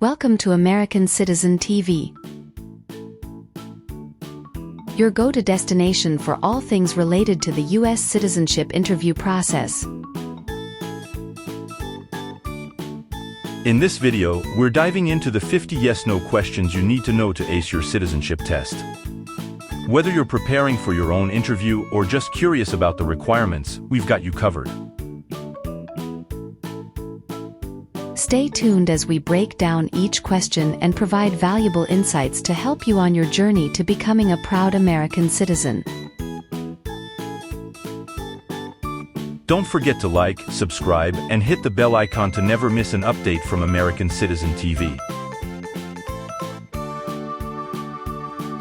Welcome to American Citizen TV, your go-to destination for all things related to the U.S. citizenship interview process. In this video, we're diving into the 50 yes-no questions you need to know to ace your citizenship test. Whether you're preparing for your own interview or just curious about the requirements, we've got you covered. Stay tuned as we break down each question and provide valuable insights to help you on your journey to becoming a proud American citizen. Don't forget to like, subscribe, and hit the bell icon to never miss an update from American Citizen TV.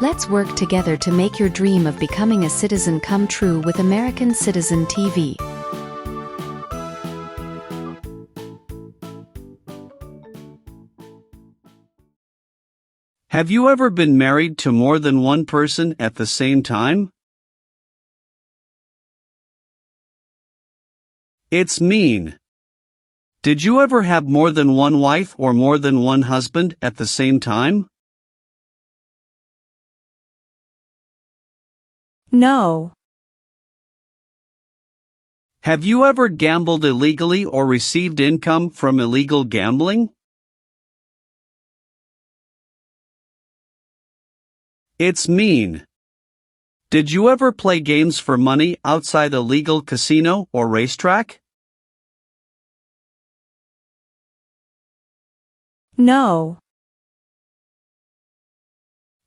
Let's work together to make your dream of becoming a citizen come true with American Citizen TV. Have you ever been married to more than one person at the same time? It's mean. Did you ever have more than one wife or more than one husband at the same time? No. Have you ever gambled illegally or received income from illegal gambling? It's mean. Did you ever play games for money outside a legal casino or racetrack? No.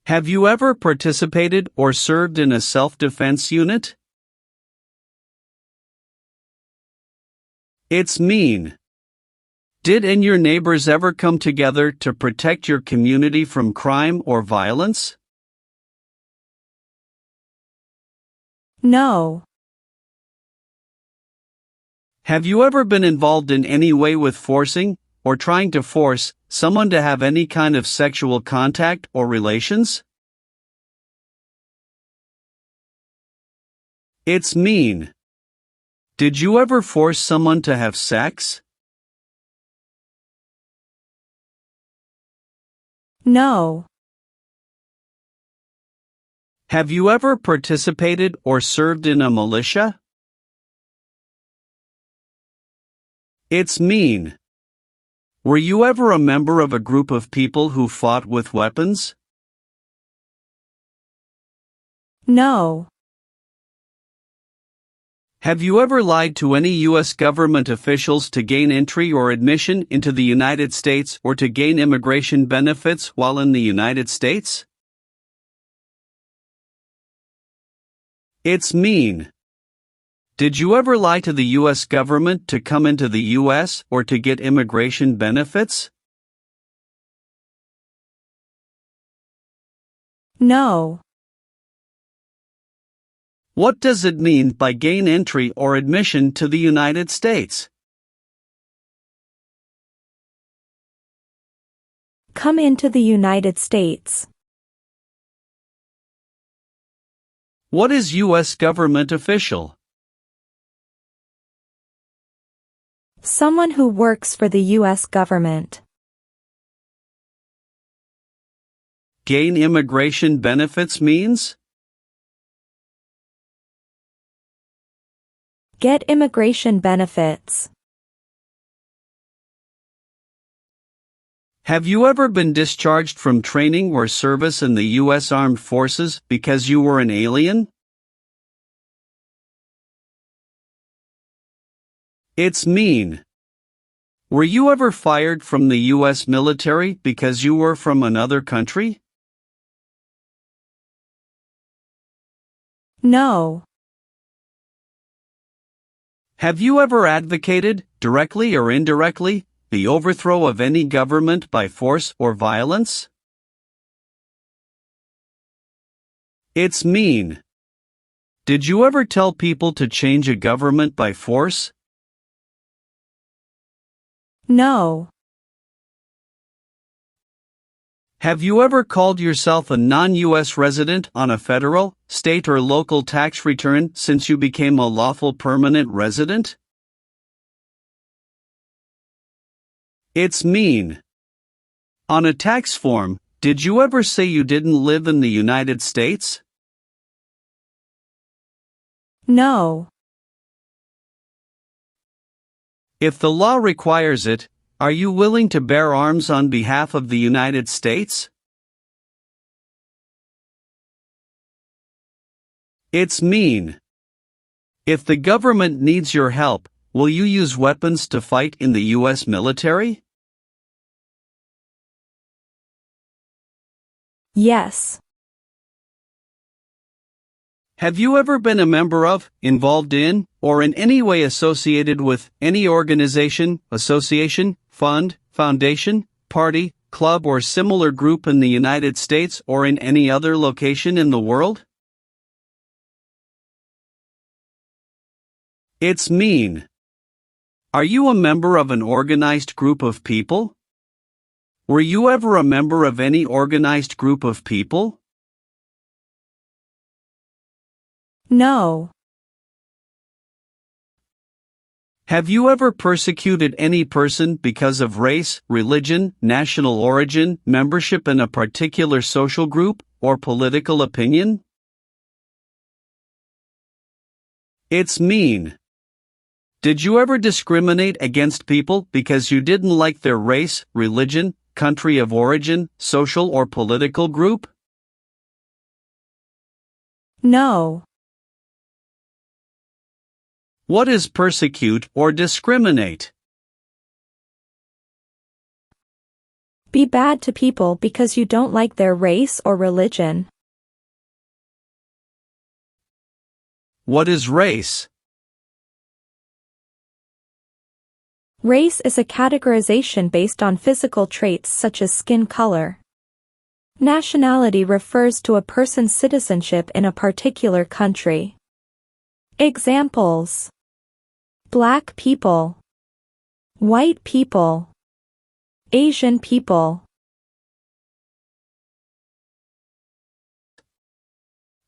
Have you ever participated or served in a self-defense unit? It's mean. Did and your neighbors ever come together to protect your community from crime or violence? No. Have you ever been involved in any way with forcing, or trying to force, someone to have any kind of sexual contact or relations? It's mean. Did you ever force someone to have sex? No. Have you ever participated or served in a militia? It's mean. Were you ever a member of a group of people who fought with weapons? No. Have you ever lied to any U.S. government officials to gain entry or admission into the United States or to gain immigration benefits while in the United States? It's mean. Did you ever lie to the U.S. government to come into the U.S. or to get immigration benefits? No. What does it mean by gain entry or admission to the United States? Come into the United States. What is U.S. government official? Someone who works for the U.S. government. Gain immigration benefits means? Get immigration benefits. Have you ever been discharged from training or service in the U.S. Armed Forces because you were an alien? It's mean. Were you ever fired from the U.S. military because you were from another country? No. Have you ever advocated, directly or indirectly, the overthrow of any government by force or violence? It's mean. Did you ever tell people to change a government by force? No. Have you ever called yourself a non-U.S. resident on a federal, state or local tax return since you became a lawful permanent resident? It's mean. On a tax form, did you ever say you didn't live in the United States? No. If the law requires it, are you willing to bear arms on behalf of the United States? It's mean. If the government needs your help, will you use weapons to fight in the U.S. military? Yes. Have you ever been a member of, involved in, or in any way associated with any organization, association, fund, foundation, party, club, or similar group in the United States or in any other location in the world? It's mean. Are you a member of an organized group of people? Were you ever a member of any organized group of people? No. Have you ever persecuted any person because of race, religion, national origin, membership in a particular social group, or political opinion? It's mean. Did you ever discriminate against people because you didn't like their race, religion, country of origin, social or political group? No. What is persecute or discriminate? Be bad to people because you don't like their race or religion. What is race? Race is a categorization based on physical traits such as skin color. Nationality refers to a person's citizenship in a particular country. Examples: Black people, white people, Asian people.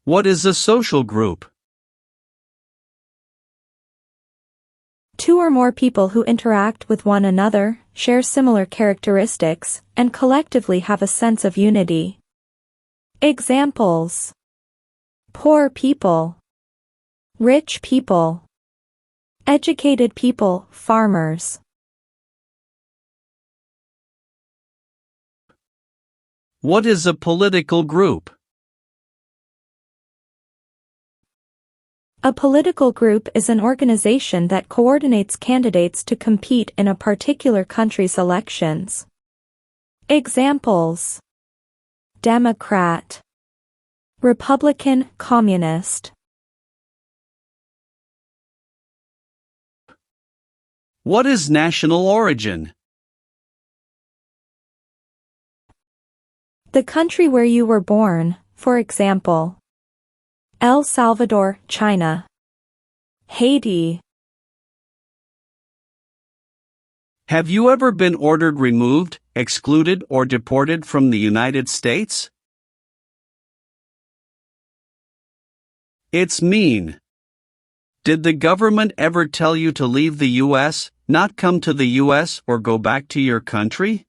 What is a social group? Two or more people who interact with one another, share similar characteristics, and collectively have a sense of unity. Examples: poor people, rich people, educated people, farmers. What is a political group? A political group is an organization that coordinates candidates to compete in a particular country's elections. Examples: Democrat, Republican, Communist. What is national origin? The country where you were born, for example, El Salvador, China, Haiti. Have you ever been ordered removed, excluded, or deported from the United States? It's mean. Did the government ever tell you to leave the U.S., not come to the U.S., or go back to your country?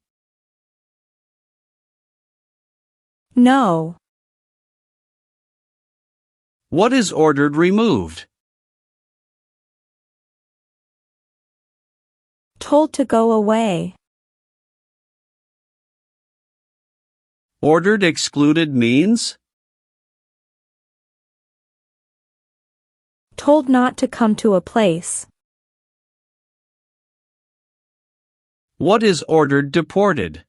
No. What is ordered removed? Told to go away. Ordered excluded means? Told not to come to a place. What is ordered deported?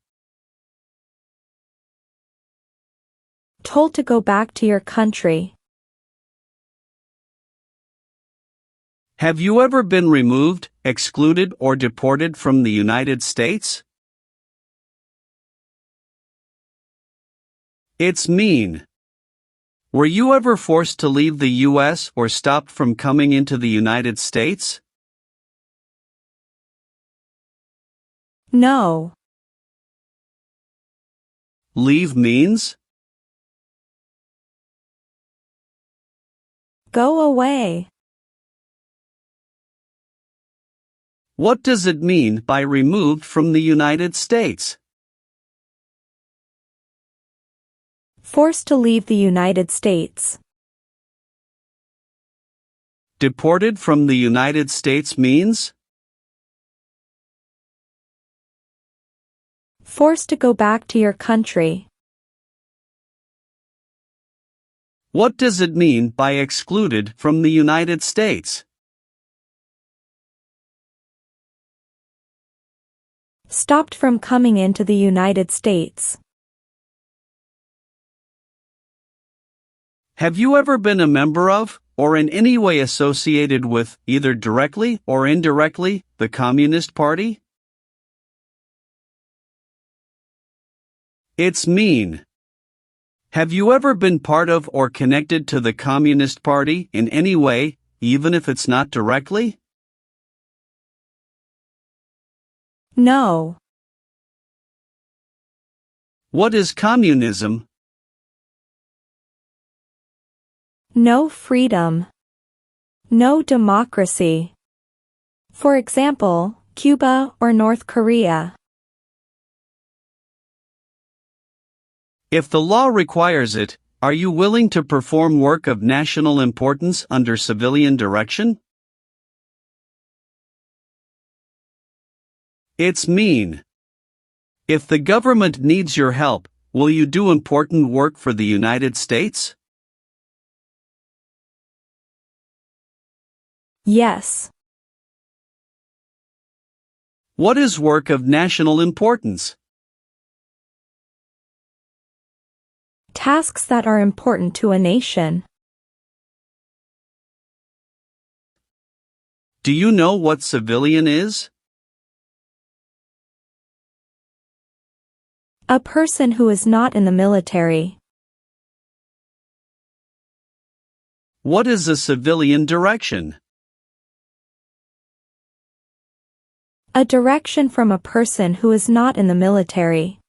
Told to go back to your country. Have you ever been removed, excluded, or deported from the United States? It's mean. Were you ever forced to leave the U.S. or stopped from coming into the United States? No. Leave means? Go away. What does it mean by removed from the United States? Forced to leave the United States. Deported from the United States means? Forced to go back to your country. What does it mean by excluded from the United States? Stopped from coming into the United States. Have you ever been a member of, or in any way associated with, either directly or indirectly, the Communist Party? It's mean. Have you ever been part of or connected to the Communist Party in any way, even if it's not directly? No. What is communism? No freedom. No democracy. For example, Cuba or North Korea. If the law requires it, are you willing to perform work of national importance under civilian direction? It's mean. If the government needs your help, will you do important work for the United States? Yes. What is work of national importance? Tasks that are important to a nation. Do you know what civilian is? A person who is not in the military. What is a civilian direction? A direction from a person who is not in the military.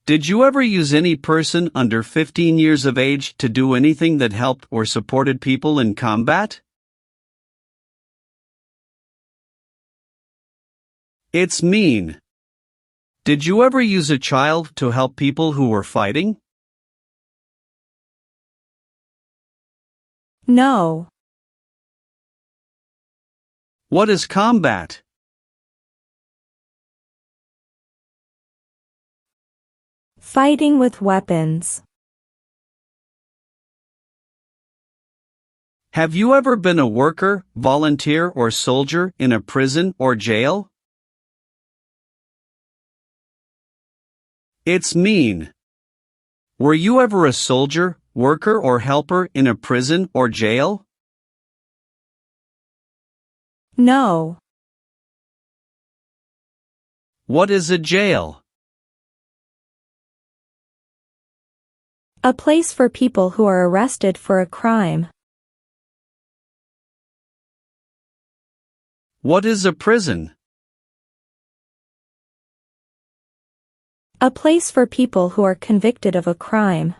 Did you ever use any person under 15 years of age to do anything that helped or supported people in combat? It's mean. Did you ever use a child to help people who were fighting? No. What is combat? Fighting with weapons. Have you ever been a worker, volunteer, or soldier in a prison or jail? It's mean. Were you ever a soldier, worker, or helper in a prison or jail? No. What is a jail? A place for people who are arrested for a crime. What is a prison? A place for people who are convicted of a crime.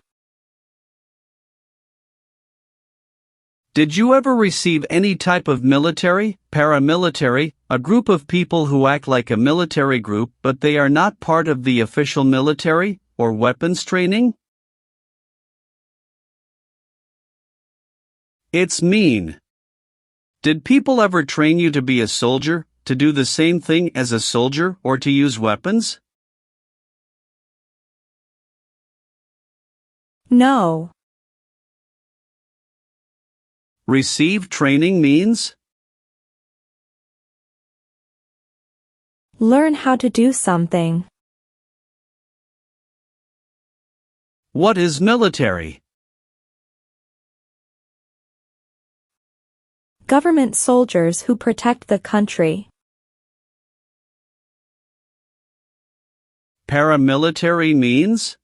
Did you ever receive any type of military, paramilitary, a group of people who act like a military group but they are not part of the official military, or weapons training? It's mean. Did people ever train you to be a soldier, to do the same thing as a soldier, or to use weapons? No. Receive training means? Learn how to do something. What is military? Government soldiers who protect the country. Paramilitary means?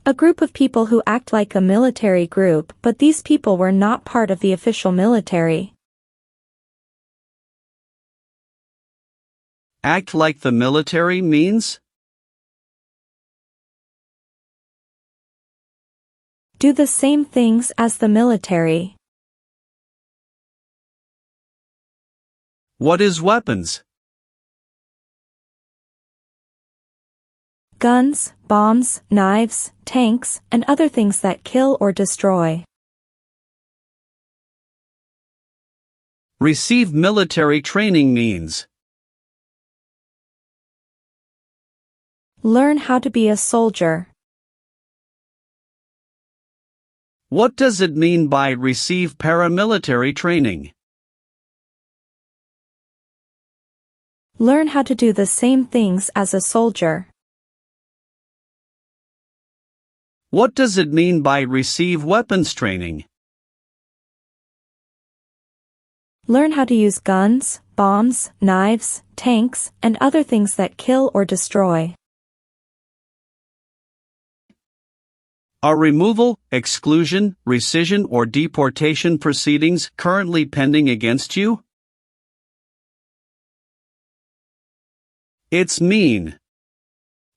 A group of people who act like a military group, but these people were not part of the official military. Act like the military means? Do the same things as the military. What is weapons? Guns, bombs, knives, tanks, and other things that kill or destroy. Receive military training means. Learn how to be a soldier. What does it mean by receive paramilitary training? Learn how to do the same things as a soldier. What does it mean by receive weapons training? Learn how to use guns, bombs, knives, tanks, and other things that kill or destroy. Are removal, exclusion, rescission, or deportation proceedings currently pending against you? It's mean.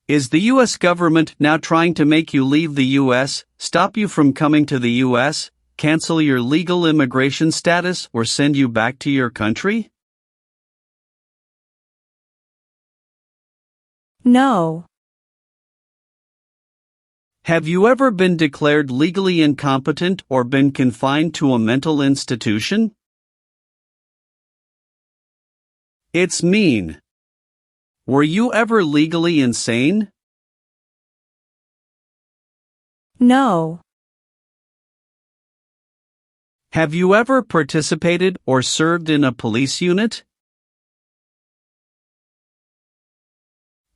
Is the U.S. government now trying to make you leave the U.S., stop you from coming to the U.S., cancel your legal immigration status, or send you back to your country? No. Have you ever been declared legally incompetent or been confined to a mental institution? It's mean. Were you ever legally insane? No. Have you ever participated or served in a police unit?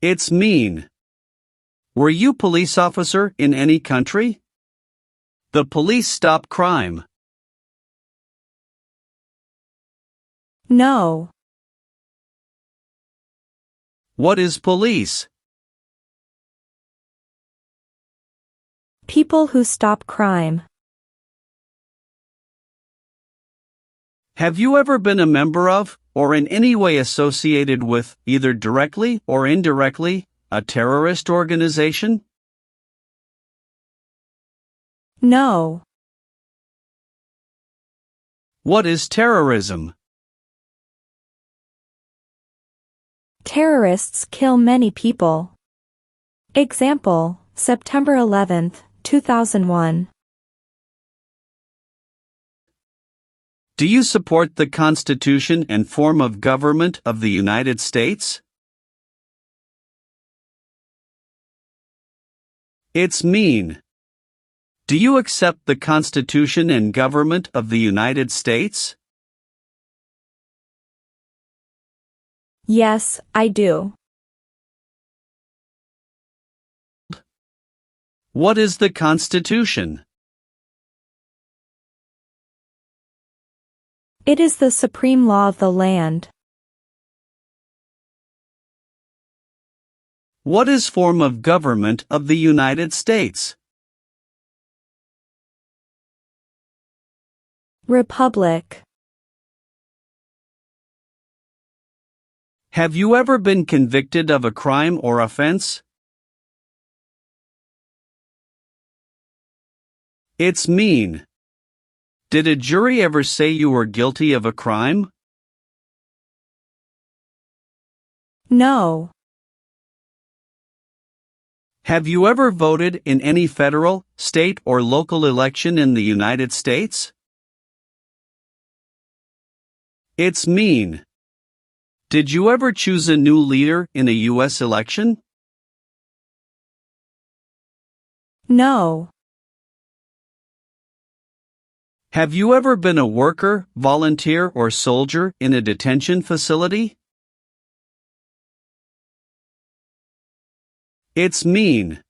It's mean. Were you police officer in any country? The police stop crime. No. What is police? People who stop crime. Have you ever been a member of, or in any way associated with, either directly or indirectly, a terrorist organization? No. What is terrorism? Terrorists kill many people. Example, September 11, 2001. Do you support the Constitution and form of government of the United States? It's mean. Do you accept the Constitution and government of the United States? Yes, I do. What is the Constitution? It is the supreme law of the land. What is form of government of the United States? Republic. Have you ever been convicted of a crime or offense? It's mean. Did a jury ever say you were guilty of a crime? No. Have you ever voted in any federal, state, or local election in the United States? It's mean. Did you ever choose a new leader in a U.S. election? No. Have you ever been a worker, volunteer, or soldier in a detention facility? It's mean.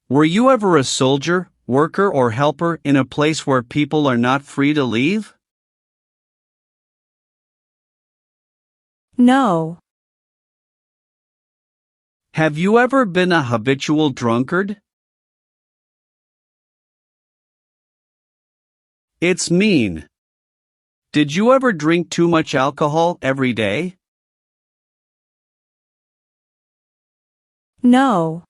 Were you ever a soldier, worker, or helper in a place where people are not free to leave? No. Have you ever been a habitual drunkard? It's mean. Did you ever drink too much alcohol every day? No.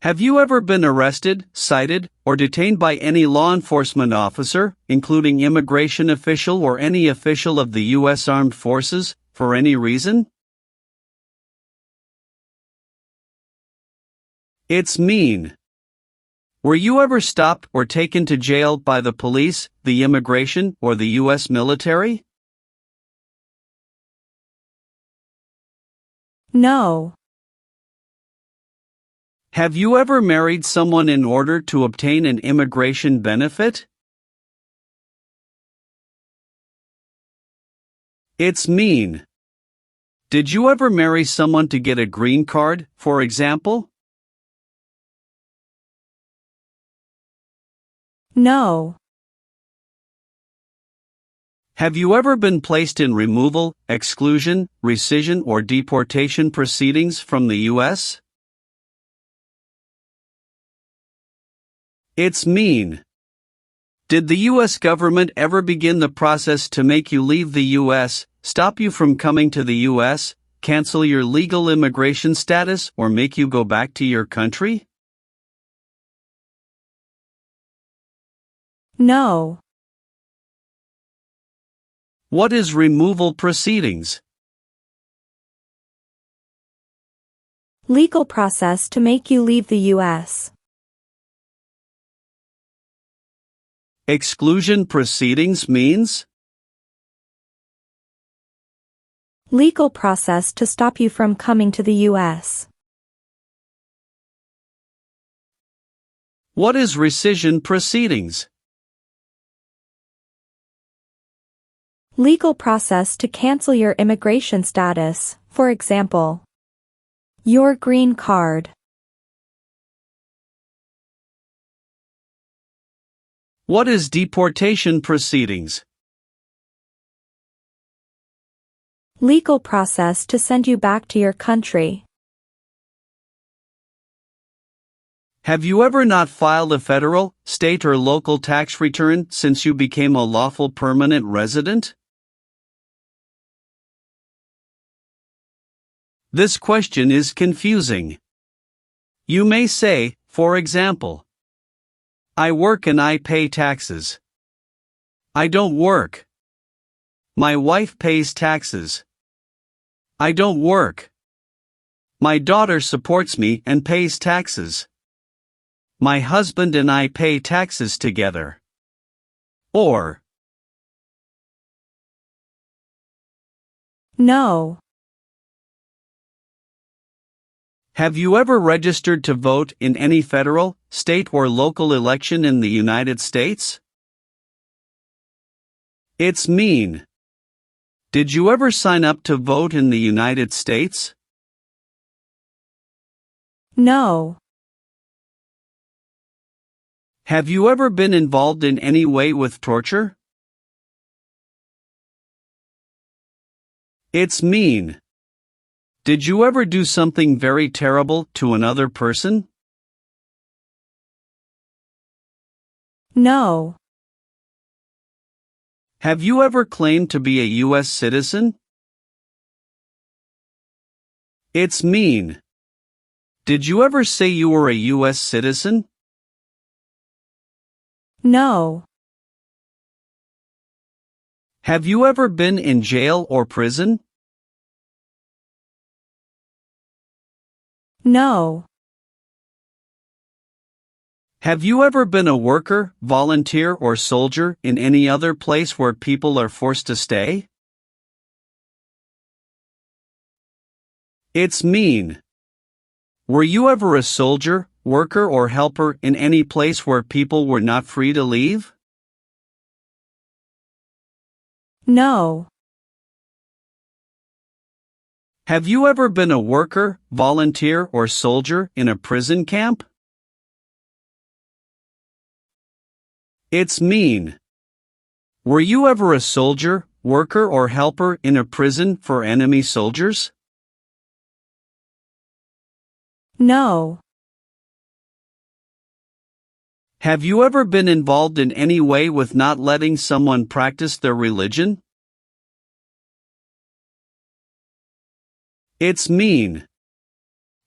Have you ever been arrested, cited, or detained by any law enforcement officer, including immigration official or any official of the U.S. Armed Forces, for any reason? It's mean. Were you ever stopped or taken to jail by the police, the immigration, or the U.S. military? No. Have you ever married someone in order to obtain an immigration benefit? It's mean. Did you ever marry someone to get a green card, for example? No. Have you ever been placed in removal, exclusion, rescission, or deportation proceedings from the U.S.? It's mean. Did the U.S. government ever begin the process to make you leave the U.S., stop you from coming to the U.S., cancel your legal immigration status, or make you go back to your country? No. What is removal proceedings? Legal process to make you leave the U.S. Exclusion proceedings means? Legal process to stop you from coming to the U.S. What is rescission proceedings? Legal process to cancel your immigration status, for example, your green card. What is deportation proceedings? Legal process to send you back to your country. Have you ever not filed a federal, state, or local tax return since you became a lawful permanent resident? This question is confusing. You may say, for example, I work and I pay taxes. I don't work. My wife pays taxes. I don't work. My daughter supports me and pays taxes. My husband and I pay taxes together. Or, No. have you ever registered to vote in any federal, state, or local election in the United States? It's mean. Did you ever sign up to vote in the United States? No. Have you ever been involved in any way with torture? It's mean. Did you ever do something very terrible to another person? No. Have you ever claimed to be a U.S. citizen? It's mean. Did you ever say you were a U.S. citizen? No. Have you ever been in jail or prison? No. Have you ever been a worker, volunteer, or soldier in any other place where people are forced to stay? It's mean. Were you ever a soldier, worker, or helper in any place where people were not free to leave? No. Have you ever been a worker, volunteer, or soldier in a prison camp? It's mean. Were you ever a soldier, worker, or helper in a prison for enemy soldiers? No. Have you ever been involved in any way with not letting someone practice their religion? It's mean.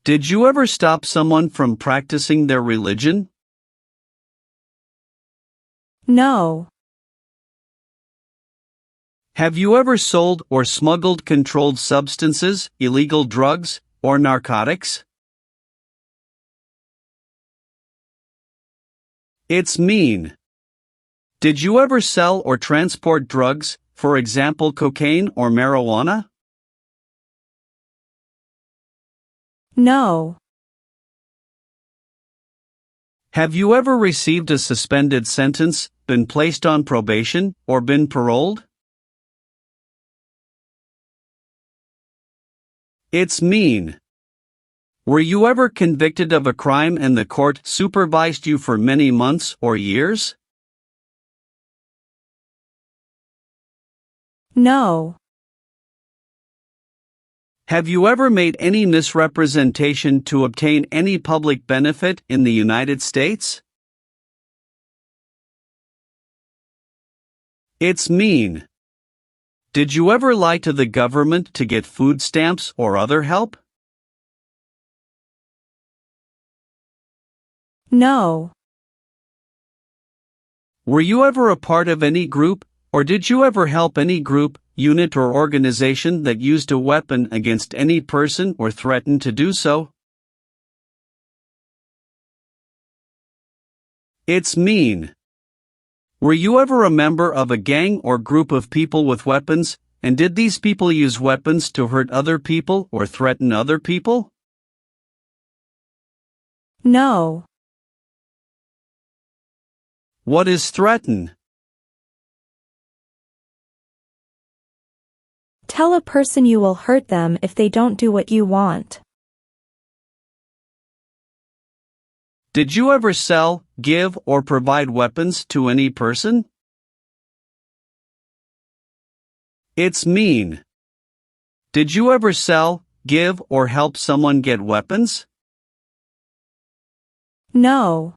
Did you ever stop someone from practicing their religion? No. Have you ever sold or smuggled controlled substances, illegal drugs, or narcotics? It's mean. Did you ever sell or transport drugs, for example cocaine or marijuana? No. Have you ever received a suspended sentence, been placed on probation, or been paroled? It's mean. Were you ever convicted of a crime and the court supervised you for many months or years? No. Have you ever made any misrepresentation to obtain any public benefit in the United States? It's mean. Did you ever lie to the government to get food stamps or other help? No. Were you ever a part of any group, or did you ever help any group, unit or organization that used a weapon against any person or threatened to do so? It's mean. Were you ever a member of a gang or group of people with weapons, and did these people use weapons to hurt other people or threaten other people? No. What is threaten? Tell a person you will hurt them if they don't do what you want. Did you ever sell, give, or provide weapons to any person? It's mean. Did you ever sell, give, or help someone get weapons? No.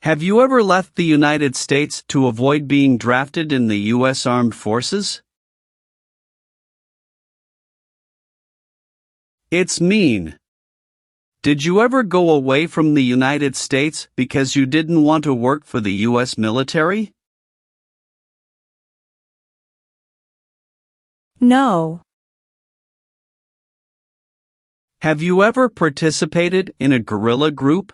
Have you ever left the United States to avoid being drafted in the U.S. Armed Forces? It's mean. Did you ever go away from the United States because you didn't want to work for the U.S. military? No. Have you ever participated in a guerrilla group?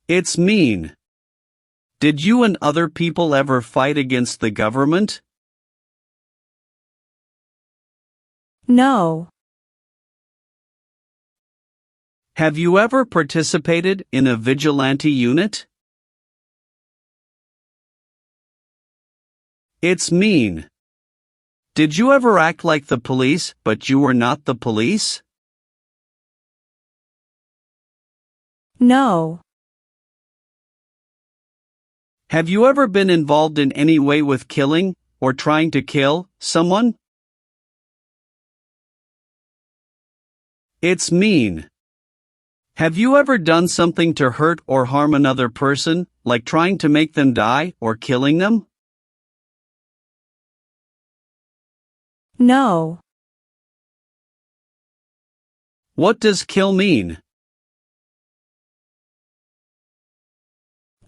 It's mean. Did you and other people ever fight against the government? No. Have you ever participated in a vigilante unit? It's mean. Did you ever act like the police, but you were not the police? No. Have you ever been involved in any way with killing, or trying to kill, someone? It's mean. Have you ever done something to hurt or harm another person, like trying to make them die or killing them? No. What does kill mean?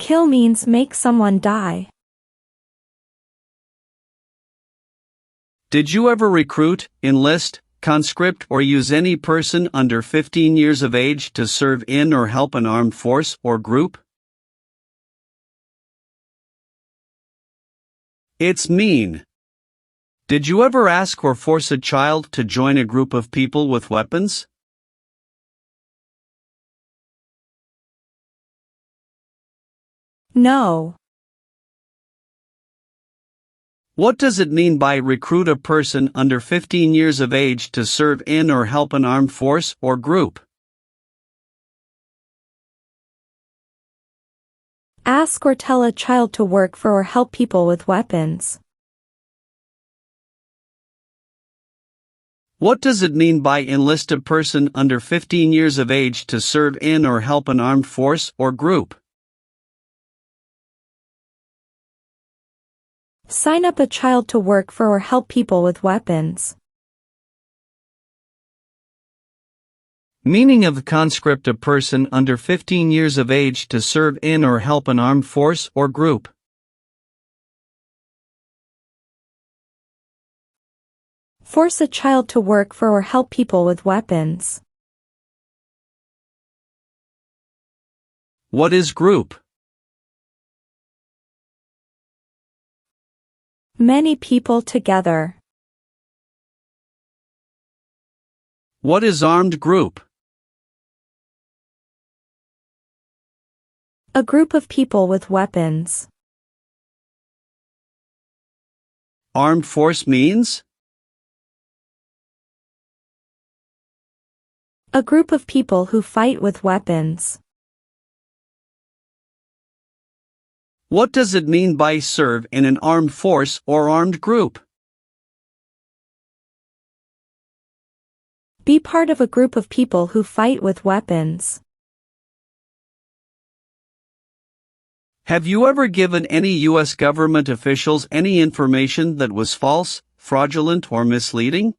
Kill means make someone die. Did you ever recruit, enlist, conscript or use any person under 15 years of age to serve in or help an armed force or group? It's mean. Did you ever ask or force a child to join a group of people with weapons? No. What does it mean by recruit a person under 15 years of age to serve in or help an armed force or group? Ask or tell a child to work for or help people with weapons. What does it mean by enlist a person under 15 years of age to serve in or help an armed force or group? Sign up a child to work for or help people with weapons. Meaning of conscript a person under 15 years of age to serve in or help an armed force or group. Force a child to work for or help people with weapons. What is group? Many people together. What is armed group? A group of people with weapons. Armed force means? A group of people who fight with weapons. What does it mean by serve in an armed force or armed group? Be part of a group of people who fight with weapons. Have you ever given any U.S. government officials any information that was false, fraudulent, or misleading?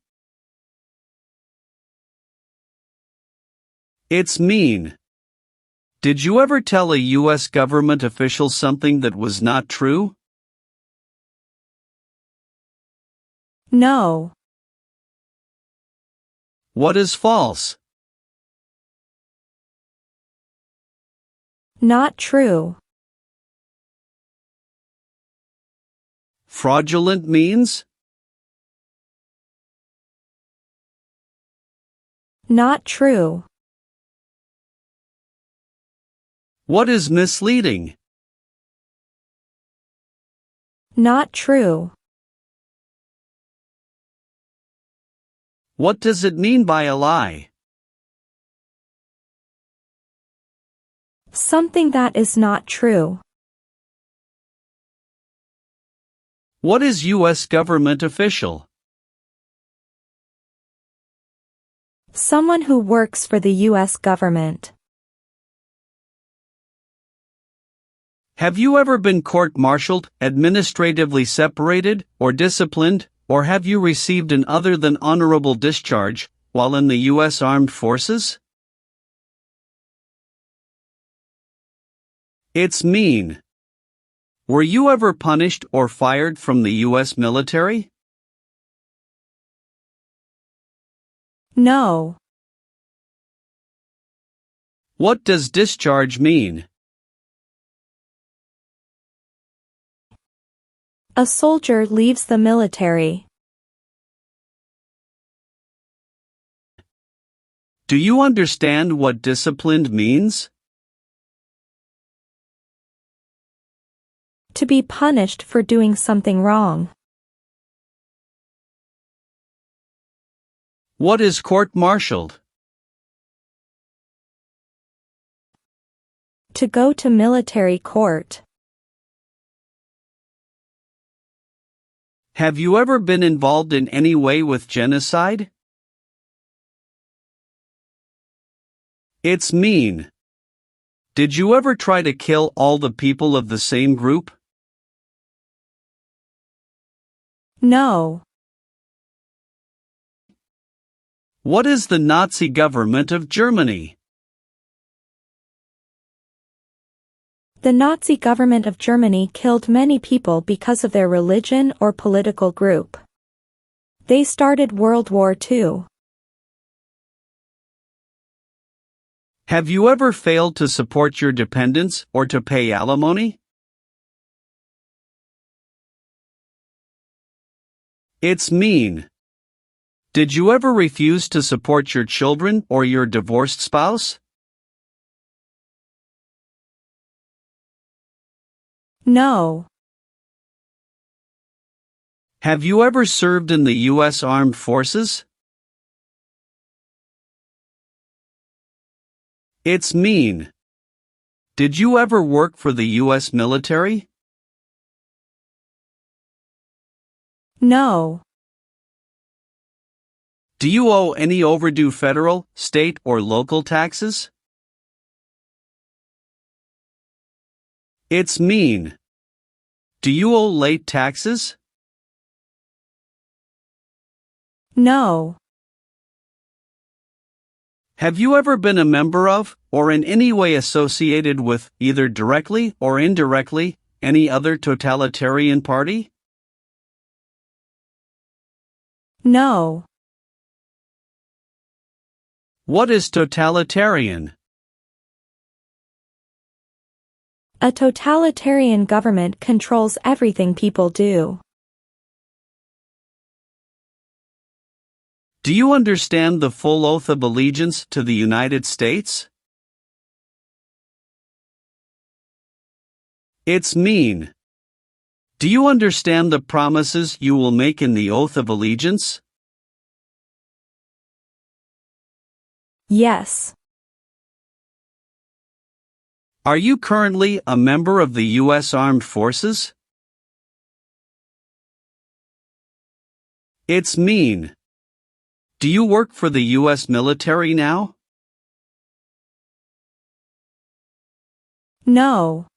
It's mean. Did you ever tell a U.S. government official something that was not true? No. What is false? Not true. Fraudulent means? Not true. What is misleading? Not true. What does it mean by a lie? Something that is not true. What is U.S. government official? Someone who works for the U.S. government. Have you ever been court-martialed, administratively separated, or disciplined, or have you received an other than honorable discharge while in the U.S. Armed Forces? It's mean. Were you ever punished or fired from the U.S. military? No. What does discharge mean? A soldier leaves the military. Do you understand what disciplined means? To be punished for doing something wrong. What is court-martialed? To go to military court. Have you ever been involved in any way with genocide? It's mean. Did you ever try to kill all the people of the same group? No. What is the Nazi government of Germany? The Nazi government of Germany killed many people because of their religion or political group. They started World War II. Have you ever failed to support your dependents or to pay alimony? It's mean. Did you ever refuse to support your children or your divorced spouse? No. Have you ever served in the U.S. Armed Forces? It's mean. Did you ever work for the U.S. military? No. Do you owe any overdue federal, state, or local taxes? It's mean. Do you owe late taxes? No. Have you ever been a member of, or in any way associated with, either directly or indirectly, any other totalitarian party? No. What is totalitarian? A totalitarian government controls everything people do. Do you understand the full oath of allegiance to the United States? It's mean. Do you understand the promises you will make in the oath of allegiance? Yes. Are you currently a member of the U.S. Armed Forces? It's mean. Do you work for the U.S. military now? No.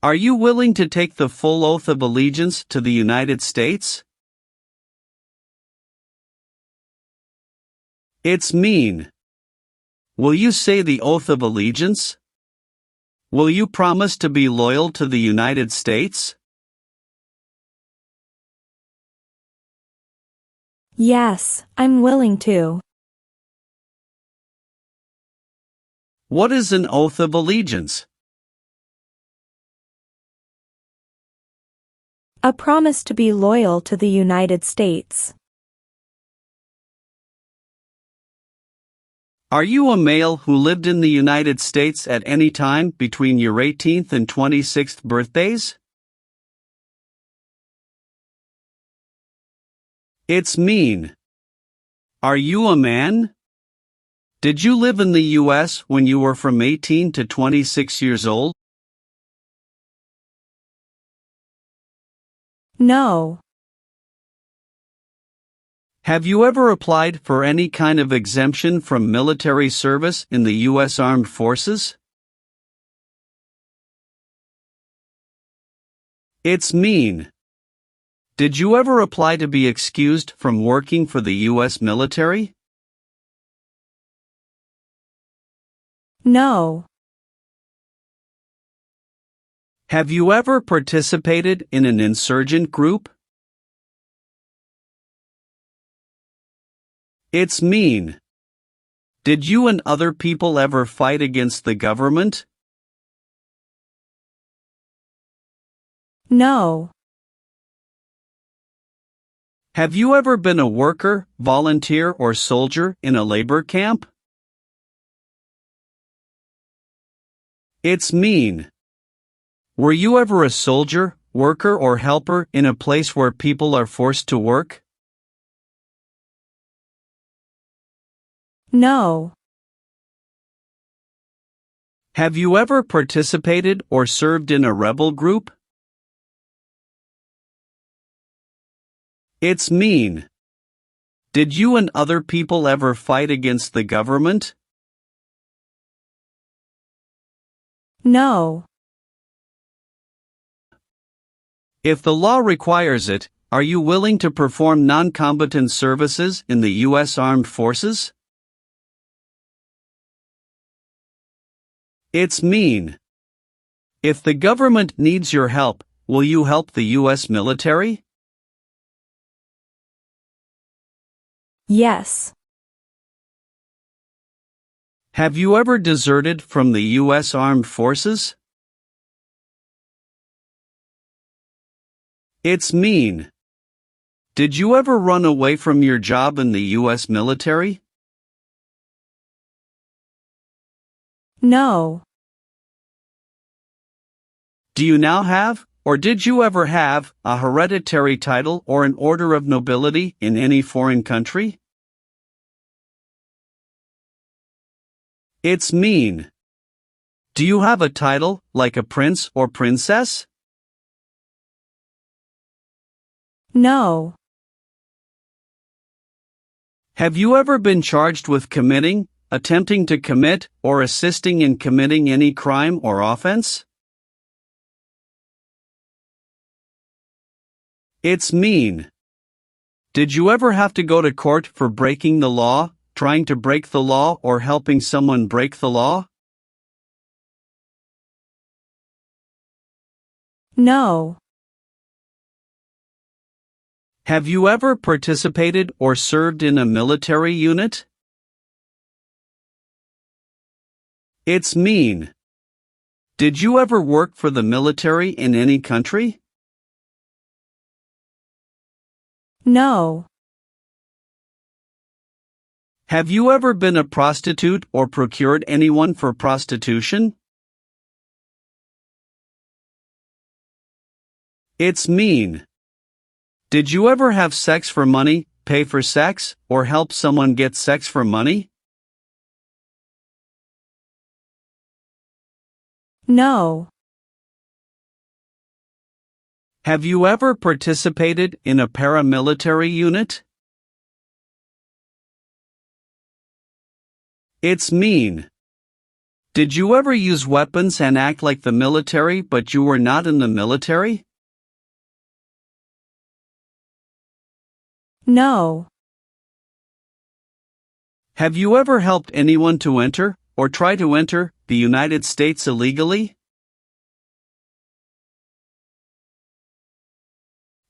Are you willing to take the full oath of allegiance to the United States? It's mean. Will you say the oath of allegiance? Will you promise to be loyal to the United States? Yes, I'm willing to. What is an oath of allegiance? A promise to be loyal to the United States. Are you a male who lived in the United States at any time between your 18th and 26th birthdays? It's mean. Are you a man? Did you live in the U.S. when you were from 18 to 26 years old? No. Have you ever applied for any kind of exemption from military service in the U.S. Armed Forces? It's mean. Did you ever apply to be excused from working for the U.S. military? No. Have you ever participated in an insurgent group? It's mean. Did you and other people ever fight against the government? No. Have you ever been a worker, volunteer, or soldier in a labor camp? It's mean. Were you ever a soldier, worker, or helper in a place where people are forced to work? No. Have you ever participated or served in a rebel group? It's mean. Did you and other people ever fight against the government? No. If the law requires it, are you willing to perform non-combatant services in the U.S. Armed Forces? It's mean. If the government needs your help, will you help the U.S. military? Yes. Have you ever deserted from the U.S. Armed Forces? It's mean. Did you ever run away from your job in the U.S. military? No. Do you now have, or did you ever have, a hereditary title or an order of nobility in any foreign country? It's mean. Do you have a title, like a prince or princess? No. Have you ever been charged with committing, attempting to commit, or assisting in committing any crime or offense? It's mean. Did you ever have to go to court for breaking the law, trying to break the law, or helping someone break the law? No. Have you ever participated or served in a military unit? It's mean. Did you ever work for the military in any country? No. Have you ever been a prostitute or procured anyone for prostitution? It's mean. Did you ever have sex for money, pay for sex, or help someone get sex for money? No. Have you ever participated in a paramilitary unit? It's mean. Did you ever use weapons and act like the military but you were not in the military? No. Have you ever helped anyone to enter, or try to enter, the United States illegally?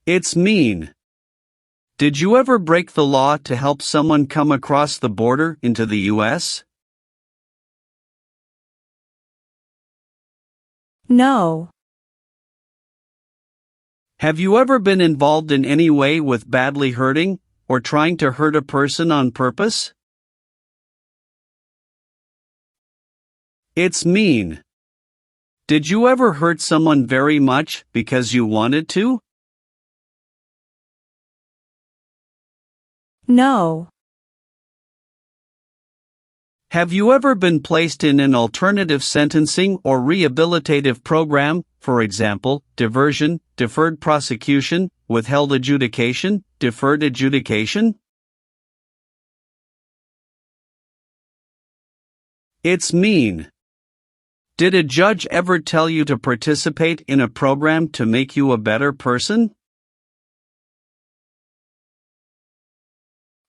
It's mean. Did you ever break the law to help someone come across the border into the U.S.? No. Have you ever been involved in any way with badly hurting, or trying to hurt a person on purpose? It's mean. Did you ever hurt someone very much because you wanted to? No. Have you ever been placed in an alternative sentencing or rehabilitative program, for example, diversion, deferred prosecution, withheld adjudication, deferred adjudication? It's mean. Did a judge ever tell you to participate in a program to make you a better person?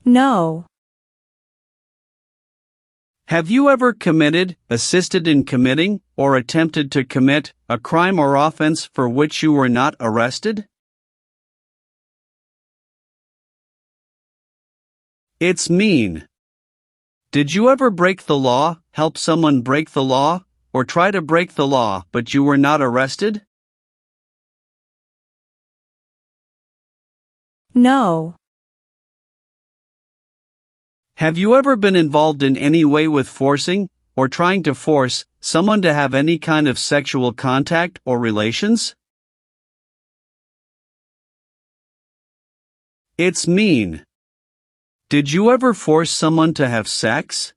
No. Have you ever committed, assisted in committing, or attempted to commit a crime or offense for which you were not arrested? It's mean. Did you ever break the law, help someone break the law, or try to break the law but you were not arrested? No. Have you ever been involved in any way with forcing, or trying to force, someone to have any kind of sexual contact or relations? It's mean. Did you ever force someone to have sex?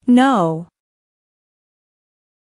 No.